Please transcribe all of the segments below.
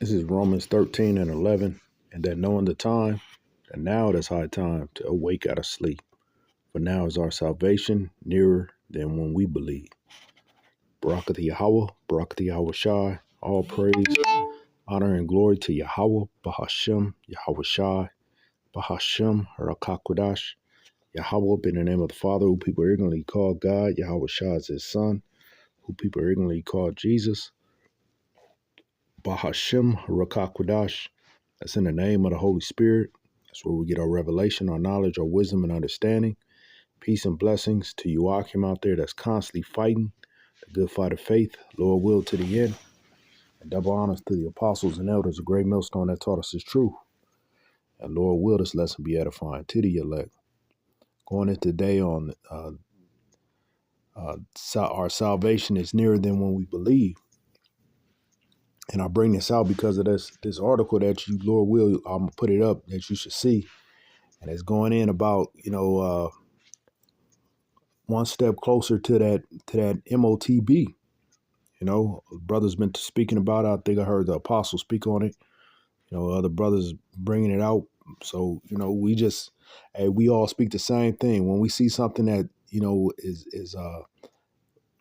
This is Romans 13 and 11. And that knowing the time, and now it is high time to awake out of sleep. For now is our salvation nearer than when we believe. Barakah Yahweh, Barakah Yahweh Shai, all praise, honor, and glory to Yahweh, Bahashem, Yahweh Shai, Bahashem, Harakakwadash, Yahweh, in the name of the Father, who people ignorantly call God, Yahweh Shai is his son, who people ignorantly call Jesus, Bahashem, Harakakwadash, that's in the name of the Holy Spirit. That's where we get our revelation, our knowledge, our wisdom, and understanding. Peace and blessings to you, Akim, out there that's constantly fighting the good fight of faith, Lord will to the end. And double honors to the apostles and elders, a great millstone that taught us his truth. And Lord will this lesson be edifying to the elect. Going into today on our salvation is nearer than when we believe. And I bring this out because of this article that you, Lord will, I'm going to put it up that you should see. And it's going in about, one step closer to that MOTB. Brother's been speaking about it. I think I heard the apostle speak on it. Other brothers bringing it out. So, we all speak the same thing. When we see something that, is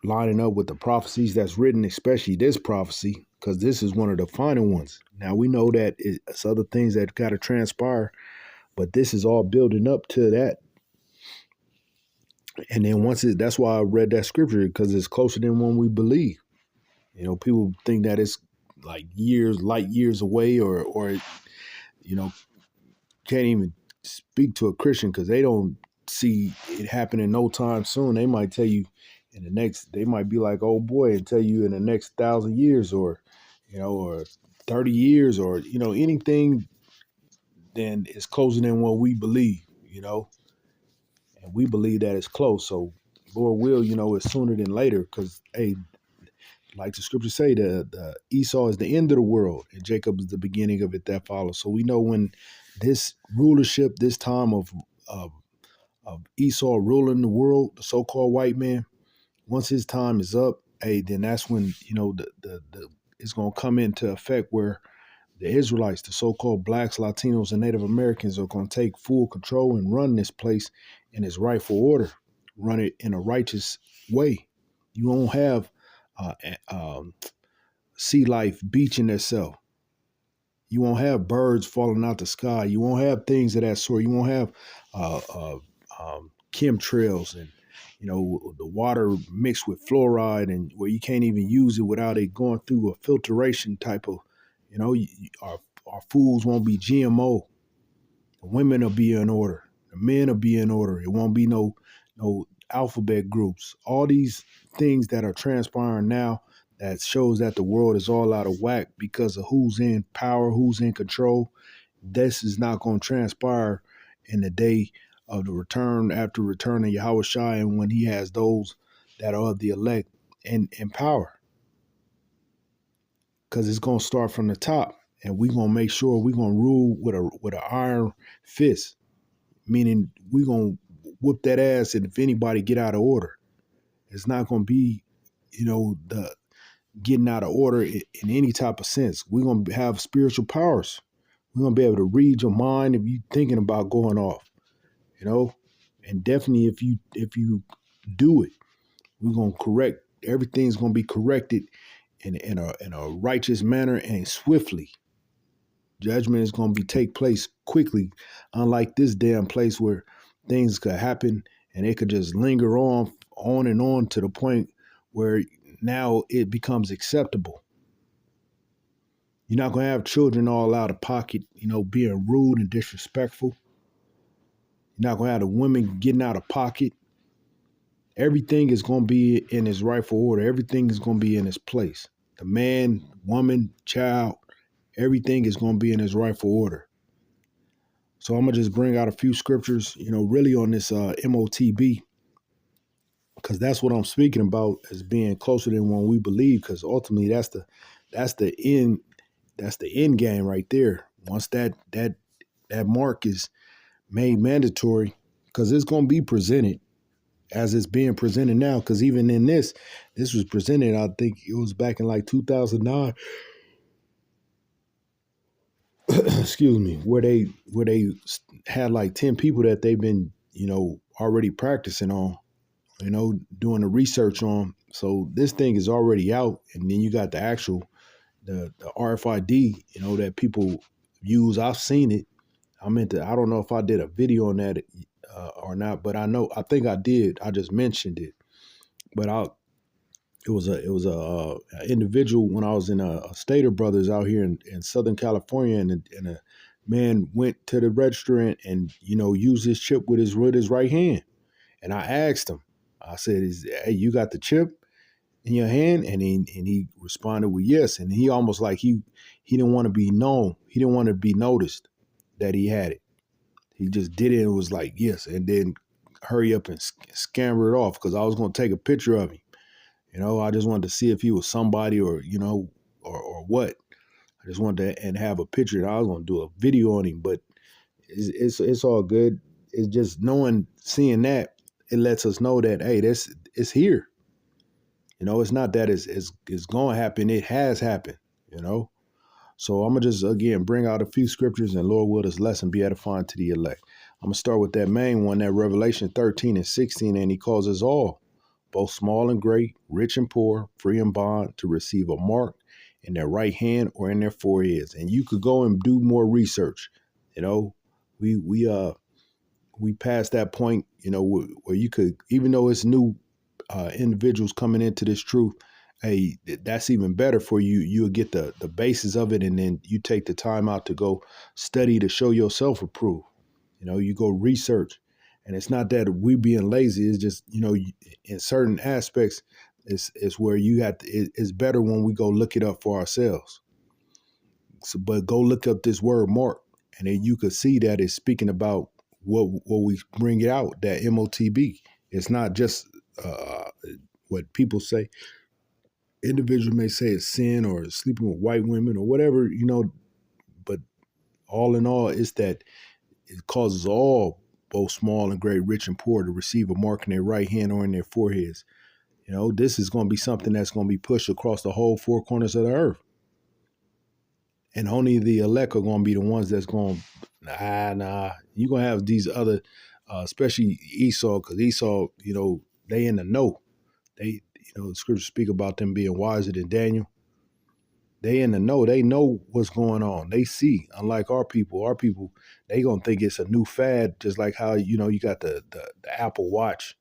lining up with the prophecies that's written, especially this prophecy, because this is one of the final ones. Now, we know that it's other things that got to transpire, but this is all building up to that. And then that's why I read that scripture, because it's closer than when we believe. People think that it's like light years away, or can't even speak to a Christian because they don't see it happening no time soon. They might tell you they might be like, oh boy, and tell you in the next 1,000 years or 30 years or, anything then is closer than what we believe, and we believe that it's close. So Lord will, it's sooner than later because, hey, like the scriptures say, the Esau is the end of the world and Jacob is the beginning of it that follows. So we know when this rulership, this time of Esau ruling the world, the so-called white man, once his time is up, hey, then that's when, it's going to come into effect where the Israelites, the so-called blacks, Latinos, and Native Americans are going to take full control and run this place in its rightful order, run it in a righteous way. You won't have sea life beaching itself. You won't have birds falling out the sky. You won't have things of that sort. You won't have chemtrails and, the water mixed with fluoride and where you can't even use it without it going through a filtration type of, our foods won't be GMO. The women will be in order. The men will be in order. It won't be no alphabet groups. All these things that are transpiring now that shows that the world is all out of whack because of who's in power, who's in control. This is not going to transpire in the day of the return, after returning Yahweh Shai, and when he has those that are of the elect in power. Because it's going to start from the top, and we're going to make sure we're going to rule with an iron fist, meaning we're going to whoop that ass and if anybody get out of order. It's not going to be, the getting out of order in any type of sense. We're going to have spiritual powers. We're going to be able to read your mind if you're thinking about going off, and definitely if you do it, we're going to correct. Everything's going to be corrected in a righteous manner and swiftly. Judgment is going to take place quickly, unlike this damn place where things could happen and it could just linger on and on to the point where now it becomes acceptable. You're not going to have children all out of pocket, being rude and disrespectful. You're not going to have the women getting out of pocket. Everything is going to be in its rightful order. Everything is going to be in its place. The man, woman, child, everything is going to be in its rightful order. So I'm going to just bring out a few scriptures, really on this MOTB, because that's what I'm speaking about as being closer than when we believe, because ultimately that's the end game right there. Once that mark is made mandatory, because it's going to be presented as it's being presented now, because even in this was presented, I think it was back in like 2009. excuse me, where they had like 10 people that they've been, already practicing on, doing the research on. So this thing is already out, and then you got the actual the RFID, that people use. I've seen it. I don't know if I did a video on that or not, but I think I did. I just mentioned it, but it was a individual when I was in a Stater Brothers out here in Southern California, and a man went to the register and used his chip with his right hand. And I asked him, I said, "Hey, you got the chip in your hand?" And he responded with yes. And he almost like he didn't want to be known. He didn't want to be noticed that he had it. He just did it and was like yes, and then hurry up and scamper it off because I was going to take a picture of him. I just wanted to see if he was somebody or what. I just wanted to and have a picture. And I was going to do a video on him, but it's all good. It's just seeing that, it lets us know that, hey, this it's here. It's not that it's going to happen. It has happened. You know. So I'm gonna just again bring out a few scriptures, and Lord will this lesson be edifying to the elect. I'm gonna start with that main one, that Revelation 13 and 16, and he calls us all, both small and great, rich and poor, free and bond, to receive a mark in their right hand or in their foreheads. And you could go and do more research. You know, we passed that point, where you could, even though it's new individuals coming into this truth, hey, that's even better for you. You'll get the basis of it, and then you take the time out to go study to show yourself approved. You go research, and it's not that we being lazy. It's just in certain aspects, it's where you have to. It's better when we go look it up for ourselves. So, but go look up this word mark, and then you could see that it's speaking about what we bring it out, that MOTB. It's not just what people say. Individuals may say it's sin or sleeping with white women or whatever, but all in all, it's that it causes all, both small and great, rich and poor, to receive a mark in their right hand or in their foreheads. This is going to be something that's going to be pushed across the whole four corners of the earth. And only the elect are going to be the ones that's going, nah. You're going to have these other, especially Esau, because Esau, they in the know. They, the scriptures speak about them being wiser than Daniel. They in the know. They know what's going on. They see. Unlike our people, they gonna think it's a new fad. Just like how you got the Apple Watch.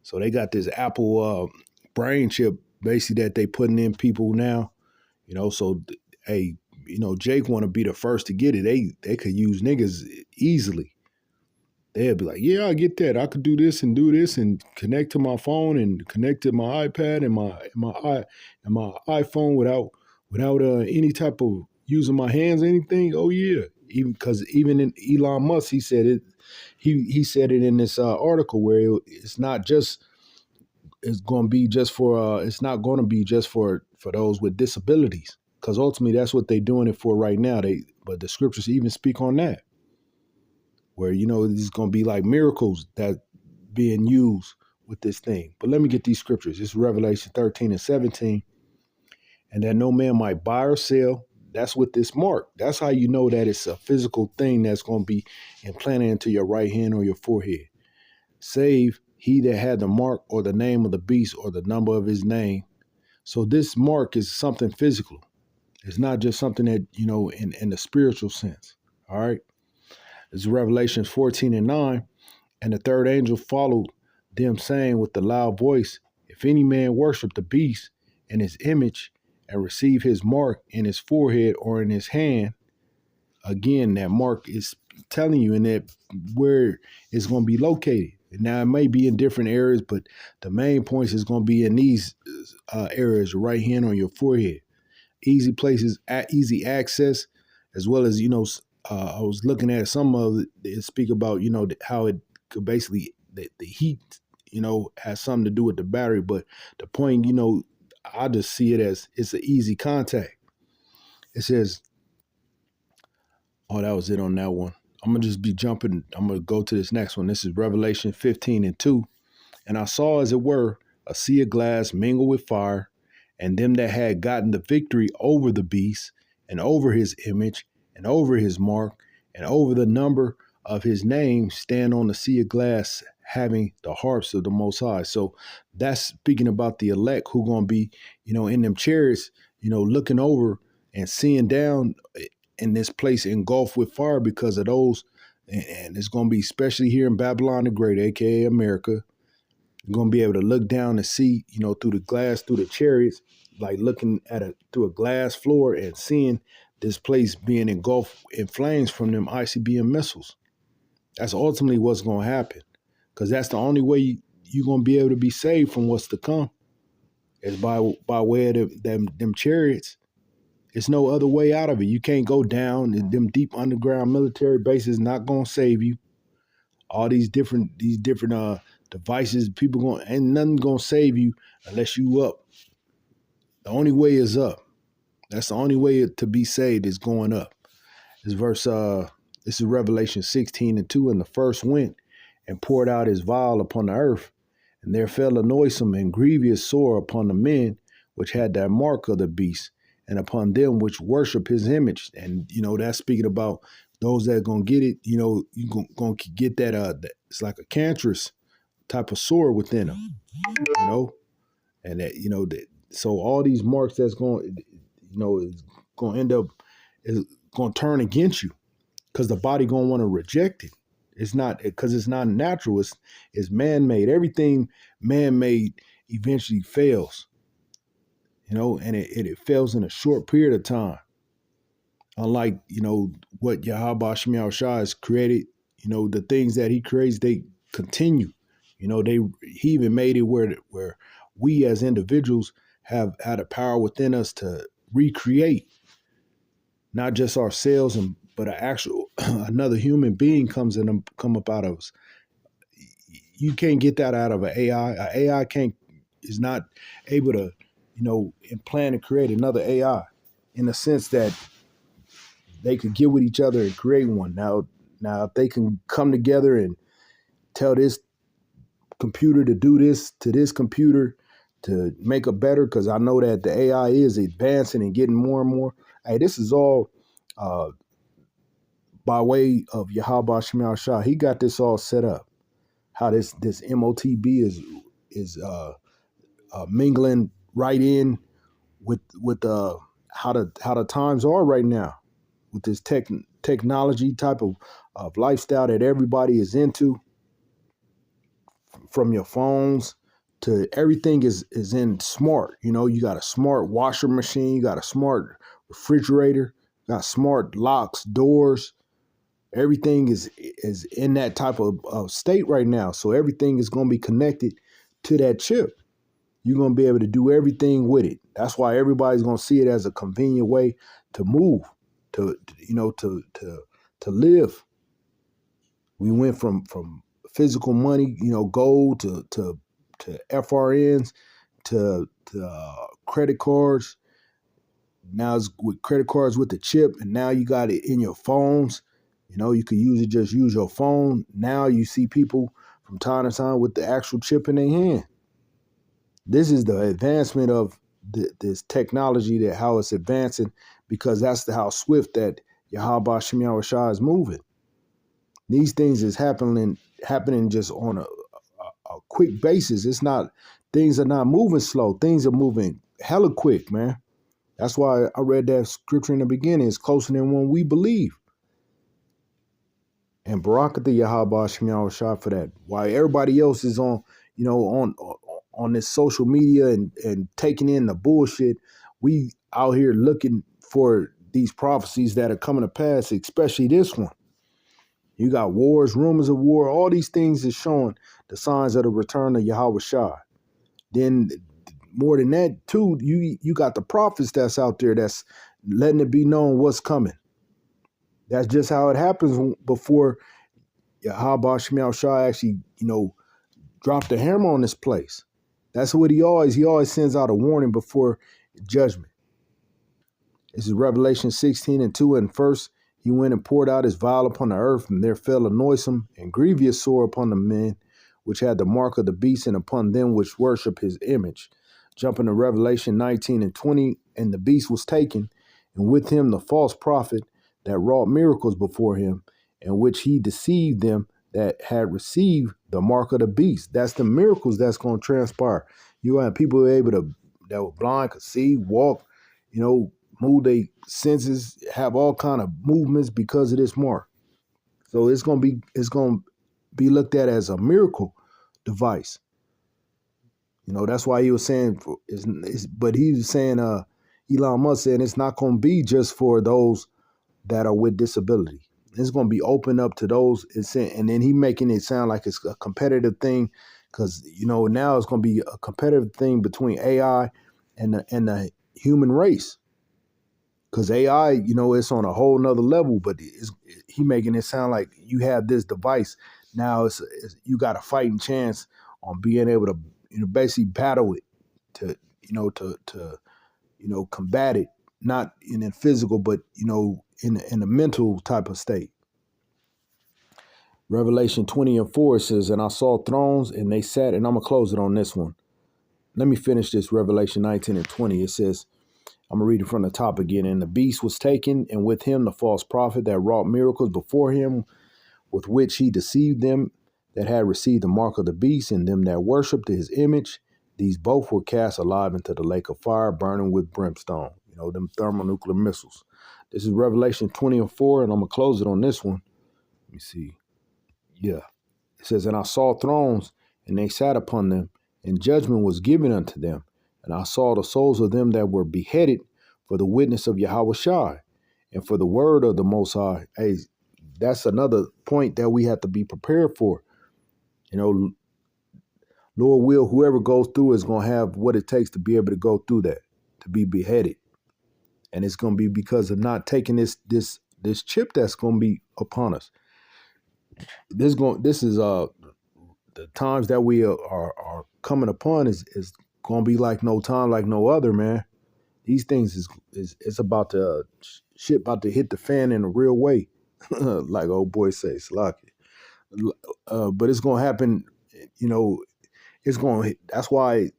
So they got this Apple brain chip basically that they putting in people now. So hey, Jake want to be the first to get it. They could use niggas easily. They'd be like, yeah, I get that. I could do this and connect to my phone and connect to my iPad and my iPhone without any type of using my hands or anything. Oh yeah, even in Elon Musk, he said it. He said it in this article where it's not just. It's going to be just for. It's not going to be just for those with disabilities, because ultimately that's what they're doing it for right now. But the scriptures even speak on that, where it's going to be like miracles that being used with this thing. But let me get these scriptures. It's Revelation 13 and 17. And that no man might buy or sell. That's with this mark. That's how you know that it's a physical thing that's going to be implanted into your right hand or your forehead. Save he that had the mark or the name of the beast or the number of his name. So this mark is something physical. It's not just something that, in the spiritual sense. All right. It's Revelation 14 and 9. And the third angel followed them, saying with a loud voice, if any man worship the beast and his image and receive his mark in his forehead or in his hand, again, that mark is telling you in that where it's going to be located. Now, it may be in different areas, but the main points is going to be in these areas, your right hand on your forehead. Easy places, easy access, as well as, I was looking at some of it speak about, how it could basically, the heat, has something to do with the battery. But the point, I just see it as it's an easy contact. It says, oh, that was it on that one. I'm going to just be jumping. I'm going to go to this next one. This is Revelation 15 and 2. And I saw, as it were, a sea of glass mingled with fire, and them that had gotten the victory over the beast and over his image and over his mark, and over the number of his name, stand on the sea of glass, having the harps of the Most High. So that's speaking about the elect who gonna be, in them chariots, looking over and seeing down in this place engulfed with fire because of those. And it's gonna be especially here in Babylon the Great, aka America. You're gonna be able to look down and see, through the glass, through the chariots, like looking at through a glass floor and seeing this place being engulfed in flames from them ICBM missiles. That's ultimately what's gonna happen, because that's the only way you're gonna be able to be saved from what's to come is by way of them chariots. It's no other way out of it. You can't go down. Them deep underground military bases not gonna save you. All these different devices, people ain't nothing gonna save you unless you up. The only way is up. That's the only way to be saved is going up. This is Revelation 16:2. And the first went and poured out his vial upon the earth, and there fell a noisome and grievous sore upon the men which had that mark of the beast, and upon them which worship his image. And that's speaking about those that are gonna get it. You're gonna get that. It's like a cancerous type of sore within them. And that so all these marks that's going, is going to end up is going to turn against you, because the body going to want to reject it. It's not, because it's not natural. It's man-made. Everything man-made eventually fails. And it fails in a short period of time. Unlike, what Yahweh Shemiah Shah has created, the things that he creates, they continue. He even made it where we as individuals have had a power within us to recreate not just ourselves, but an actual another human being come up out of us. You can't get that out of an AI. An AI is not able to, implant and create another AI in the sense that they could get with each other and create one. Now if they can come together and tell this computer to do this to this computer to make a better, because I know that the AI is advancing and getting more and more. Hey, this is all by way of Yahweh Shemiah Shah. He got this all set up. How this MOTB is mingling right in with how the times are right now, with this technology type of lifestyle that everybody is into. From your phones to everything is in smart. You got a smart washer machine, you got a smart refrigerator, you got smart locks, doors. Everything is in that type of state right now. So everything is going to be connected to that chip. You're going to be able to do everything with it. That's why everybody's going to see it as a convenient way to move, to live. We went from physical money, gold to FRNs to credit cards. Now it's with credit cards with the chip, and now you got it in your phones. You could just use your phone. Now you see people from time to time with the actual chip in their hand. This is the advancement of this technology, that how it's advancing, because that's how swift that Yahweh Shemiah Shah is moving. These things is happening just on a quick basis. Things are not moving slow. Things are moving hella quick, man. That's why I read that scripture in the beginning. It's closer than when we believe. And Barakatha Yahweh Shemiah Shah for that. While everybody else is on this social media and taking in the bullshit, we out here looking for these prophecies that are coming to pass, especially this one. You got wars, rumors of war. All these things is showing the signs of the return of Yahweh Shah. Then more than that, too, you got the prophets that's out there that's letting it be known what's coming. That's just how it happens before Yahweh Shemiah Shah actually, dropped the hammer on this place. That's what he always sends out a warning before judgment. This is Revelation 16:2. And first he went and poured out his vial upon the earth, and there fell a noisome and grievous sore upon the men which had the mark of the beast, and upon them which worship his image. Jumping to Revelation 19:20, and the beast was taken, and with him the false prophet that wrought miracles before him, in which he deceived them that had received the mark of the beast. That's the miracles that's going to transpire. You have people able to that were blind could see, walk, move their senses, have all kind of movements because of this mark. So it's gonna be looked at as a miracle device. That's why he was saying, but he was saying, Elon Musk saying it's not going to be just for those that are with disability. It's going to be open up to those. And then he making it sound like it's a competitive thing, because now it's going to be a competitive thing between AI and the human race. Because AI, it's on a whole nother level, but he making it sound like you have this device now. You got a fighting chance on being able to basically battle it, to combat it, not in a physical, but in a mental type of state. Revelation 20:4 says, and I saw thrones and they sat, and I'm gonna close it on this one. Let me finish this. Revelation 19:20. It says, I'm gonna read it from the top again. And the beast was taken, and with him the false prophet that wrought miracles before him, with which he deceived them that had received the mark of the beast, and them that worshipped his image. These both were cast alive into the lake of fire, burning with brimstone. Them thermonuclear missiles. This is Revelation 20:4, and I'm gonna close it on this one. Let me see. Yeah. It says, and I saw thrones, and they sat upon them, and judgment was given unto them. And I saw the souls of them that were beheaded for the witness of Yahushua and for the word of the Most High. Hey, that's another point that we have to be prepared for. Lord will, whoever goes through is going to have what it takes to be able to go through that, to be beheaded. And it's going to be because of not taking this chip that's going to be upon us. This is the times that we are coming upon is going to be like no time, like no other, man. These things it's about to shit about to hit the fan in a real way, like old boy say, Slocky. But it's going to happen. That's why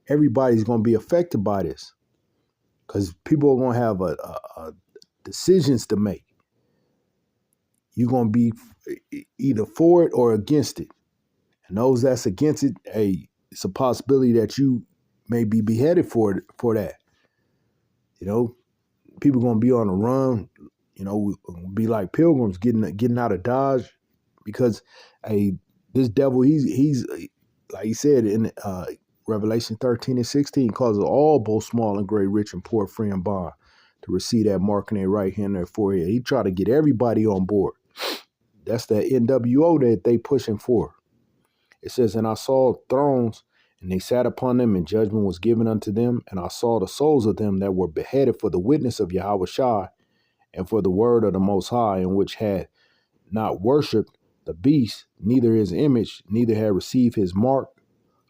everybody's going to be affected by this, because people are going to have a decisions to make. You're going to be either for it or against it. And those that's against it, hey, it's a possibility that you may be beheaded for that. People going to be on the run, be like pilgrims getting out of Dodge, because this devil, he's like he said in Revelation 13:16, causes all, both small and great, rich and poor, free and bond, to receive that mark in their right hand and their forehead. He try to get everybody on board. That's that NWO that they pushing for. It says, and I saw thrones, and they sat upon them, and judgment was given unto them. And I saw the souls of them that were beheaded for the witness of Yahushua and for the word of the Most High, and which had not worshipped the beast, neither his image, neither had received his mark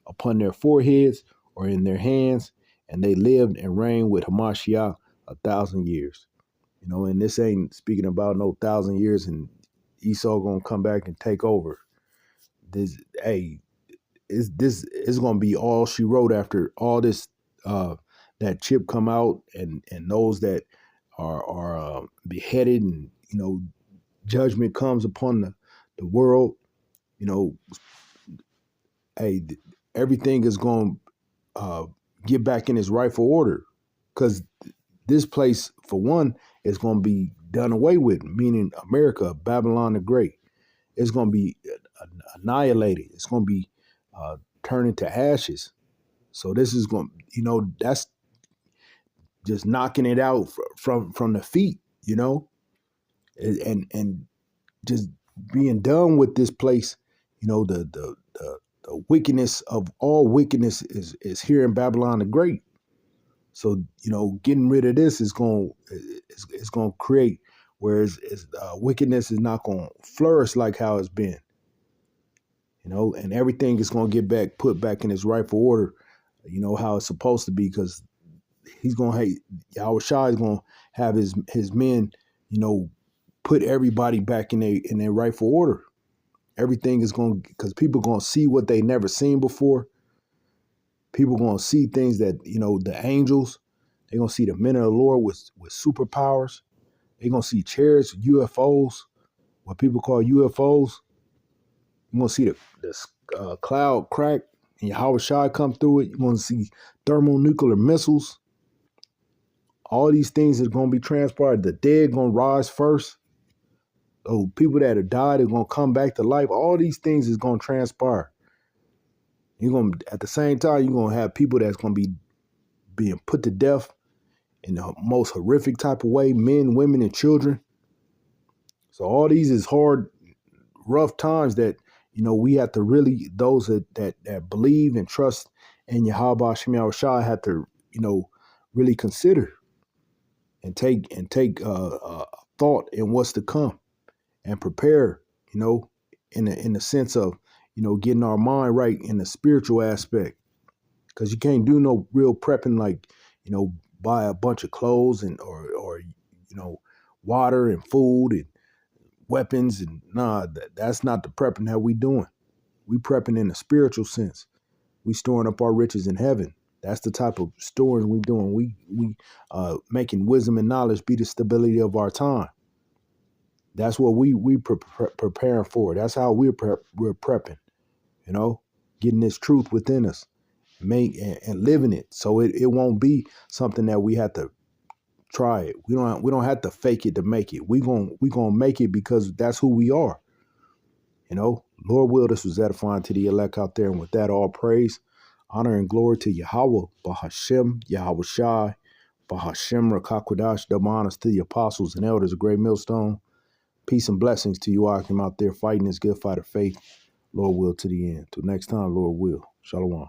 upon their foreheads or in their hands. And they lived and reigned with Hamashiach 1,000 years. And this ain't speaking about no 1,000 years and Esau gonna come back and take over. This is gonna be all she wrote after all this that chip come out, and those that are beheaded, and judgment comes upon the world. Everything is gonna get back in its rightful order, because this place, for one, is gonna be done away with, meaning America, Babylon the Great. It's going to be annihilated. It's going to be turned into ashes. So this is going, that's just knocking it out from the feet, and just being done with this place. The wickedness of all wickedness is here in Babylon the Great. So getting rid of this is going to create, whereas wickedness is not going to flourish like how it's been. And everything is going to get put back in its rightful order, how it's supposed to be, because he's going to hate, Yahushua is going to have his men, put everybody back in their rightful order. Everything is going to, because people are going to see what they never seen before. People are going to see things that, the angels, they're going to see the men of the Lord with superpowers. They're going to see chariots, UFOs, what people call UFOs. You're going to see the cloud crack and Yahweh Shai come through it. You're going to see thermonuclear missiles. All these things are going to be transpired. The dead going to rise first. Oh, people that have died are going to come back to life. All these things is going to transpire. You're going to, at the same time, you're going to have people that's going to be being put to death in the most horrific type of way, men, women, and children. So all these is hard, rough times that, we have to really, those that believe and trust in Yahweh Shem Yahweh Shai have to, really consider and take thought in what's to come and prepare, in the sense of, getting our mind right in the spiritual aspect. Because you can't do no real prepping like, buy a bunch of clothes and or water and food and weapons and that's not the prepping that we doing. We prepping in a spiritual sense. We storing up our riches in heaven. That's the type of storing we doing. We making wisdom and knowledge be the stability of our time. That's what we preparing for. That's how we're prepping. Getting this truth within us, and living it, so it won't be something that we have to try it. We don't have to fake it to make it. We gonna make it because that's who we are. Lord will, this was edifying to the elect out there. And with that, all praise, honor, and glory to Yahweh, Bahashem, Yahweh Shai, Bahashem, Rakakwadash, double honors to the apostles and elders of Great Millstone. Peace and blessings to you, Akim, out there fighting this good fight of faith. Lord will to the end. Till next time, Lord will. Shalom.